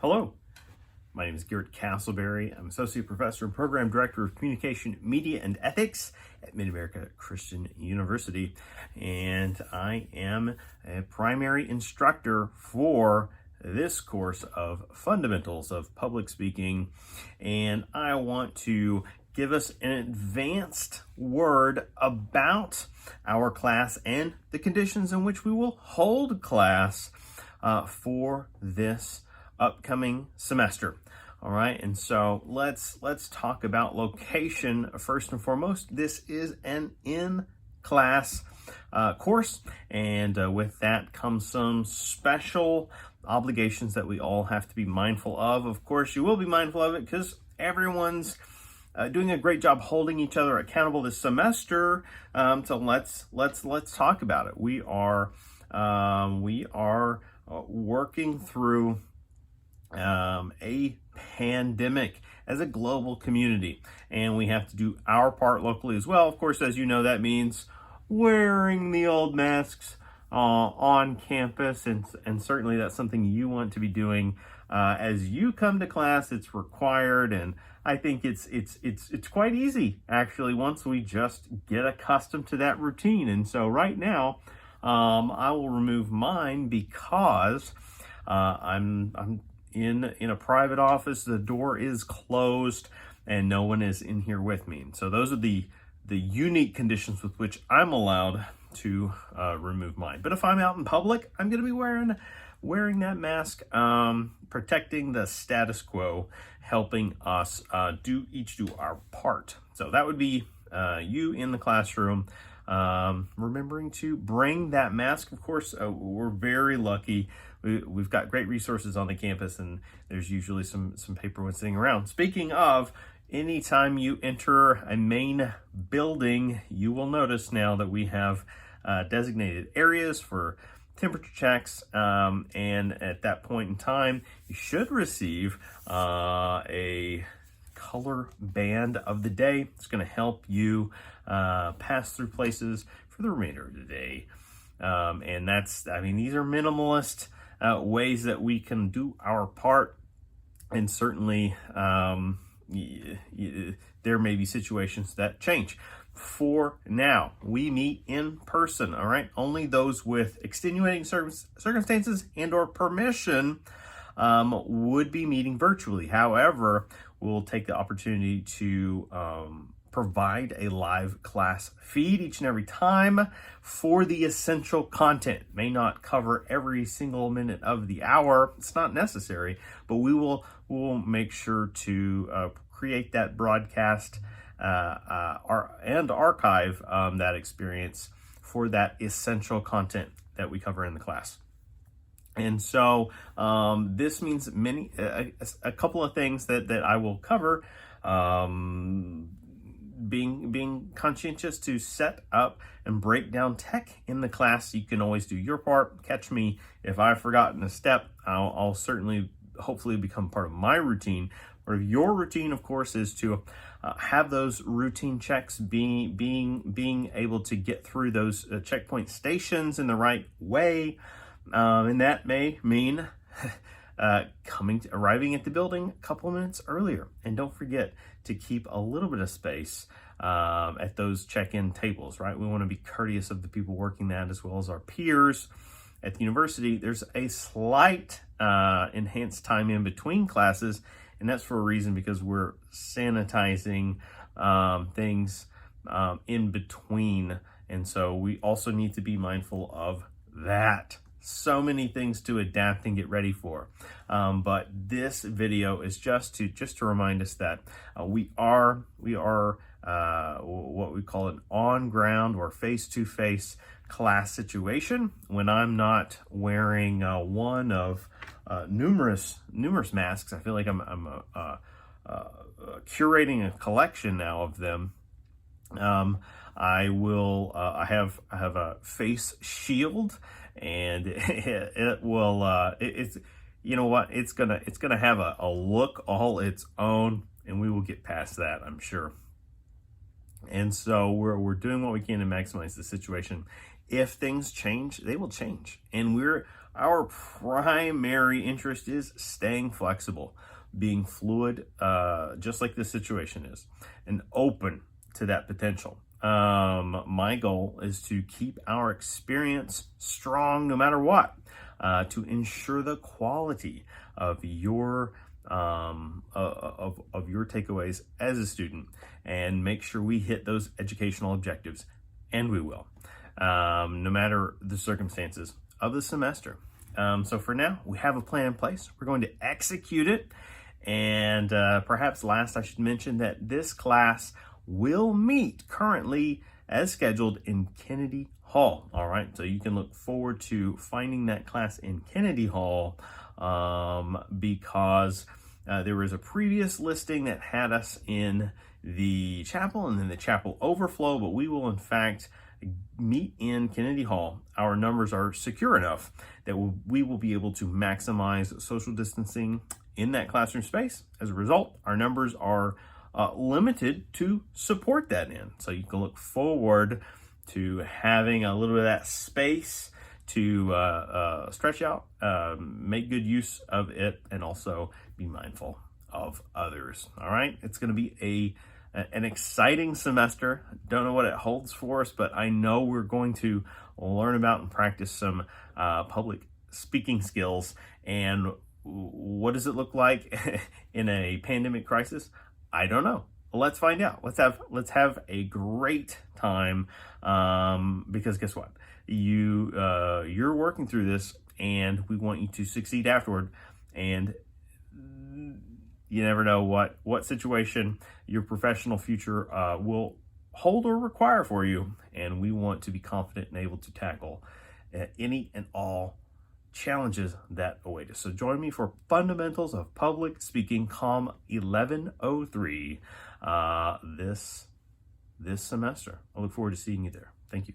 Hello, my name is Garrett Castleberry. I'm Associate Professor and Program Director of Communication, Media, and Ethics at Mid-America Christian University, and I am a primary instructor for this course of Fundamentals of Public Speaking, and I want to give us an advanced word about our class and the conditions in which we will hold class for this upcoming semester. All right, and so let's talk about location first and foremost. This is an in-class course, and with that comes some special obligations that we all have to be mindful of. Of course, you will be mindful of it because everyone's doing a great job holding each other accountable this semester. So let's talk about it. We are working through a pandemic as a global community, and we have to do our part locally as well. Of course, as you know, that means wearing the old masks on campus, and certainly that's something you want to be doing as you come to class. It's required, and I think it's quite easy actually once we just get accustomed to that routine. And so right now, I will remove mine because I'm in a private office. The door is closed and no one is in here with me. So those are the unique conditions with which I'm allowed to remove mine. But if I'm out in public, I'm going to be wearing that mask, protecting the status quo, helping us do our part. So that would be you in the classroom, remembering to bring that mask. Of course, we're very lucky. We've got great resources on the campus, and there's usually some paper ones sitting around. Speaking of, anytime you enter a main building, you will notice now that we have designated areas for temperature checks, and at that point in time, you should receive a color band of the day. It's going to help you pass through places for the remainder of the day. And these are minimalist ways that we can do our part. And certainly there may be situations that change. For now, we meet in person, all right? Only those with extenuating circumstances and or permission would be meeting virtually. However, we'll take the opportunity to provide a live class feed each and every time for the essential content. It may not cover every single minute of the hour. It's not necessary, but we'll make sure to create that broadcast and archive that experience for that essential content that we cover in the class. And so this means a couple of things that I will cover. Being conscientious to set up and break down tech in the class. You can always do your part. Catch me if I've forgotten a step. I'll certainly, hopefully, become part of my routine. Or your routine, of course, is to have those routine checks, being able to get through those checkpoint stations in the right way, and that may mean arriving at the building a couple of minutes earlier. And don't forget to keep a little bit of space at those check-in tables, right? We want to be courteous of the people working that as well as our peers. At the university, there's a slight enhanced time in between classes, and that's for a reason, because we're sanitizing things in between. And so we also need to be mindful of that. So many things to adapt and get ready for. But this video is just to remind us that we are what we call an on-ground or face-to-face class situation. When I'm not wearing one of numerous masks, I feel like I'm curating a collection now of them. I have a face shield, and it will it's you know what, it's gonna have a look all its own, and we will get past that, I'm sure. And so we're doing what we can to maximize the situation. If things change, they will change, and we're our primary interest is staying flexible, being fluid, just like this situation is, and open to that potential. My goal is to keep our experience strong no matter what, to ensure the quality of your of your takeaways as a student, and make sure we hit those educational objectives, and we will, no matter the circumstances of the semester. So for now, we have a plan in place. We're going to execute it. And perhaps last, I should mention that this class will meet currently as scheduled in Kennedy Hall. All right, so you can look forward to finding that class in Kennedy Hall, because there was a previous listing that had us in the chapel and then the chapel overflow, but we will in fact meet in Kennedy Hall. Our numbers are secure enough that we will be able to maximize social distancing in that classroom space. As a result, our numbers are limited to support that end. So you can look forward to having a little bit of that space to stretch out, make good use of it, and also be mindful of others. All right, it's going to be an exciting semester. Don't know what it holds for us, but I know we're going to learn about and practice some public speaking skills. And what does it look like in a pandemic crisis? I don't know. Let's find out. Let's have a great time, because guess what? You're working through this, and we want you to succeed afterward. And you never know what situation your professional future will hold or require for you, and we want to be confident and able to tackle any and all challenges that await us. So join me for Fundamentals of Public Speaking COM 1103 this semester. I look forward to seeing you there. Thank you.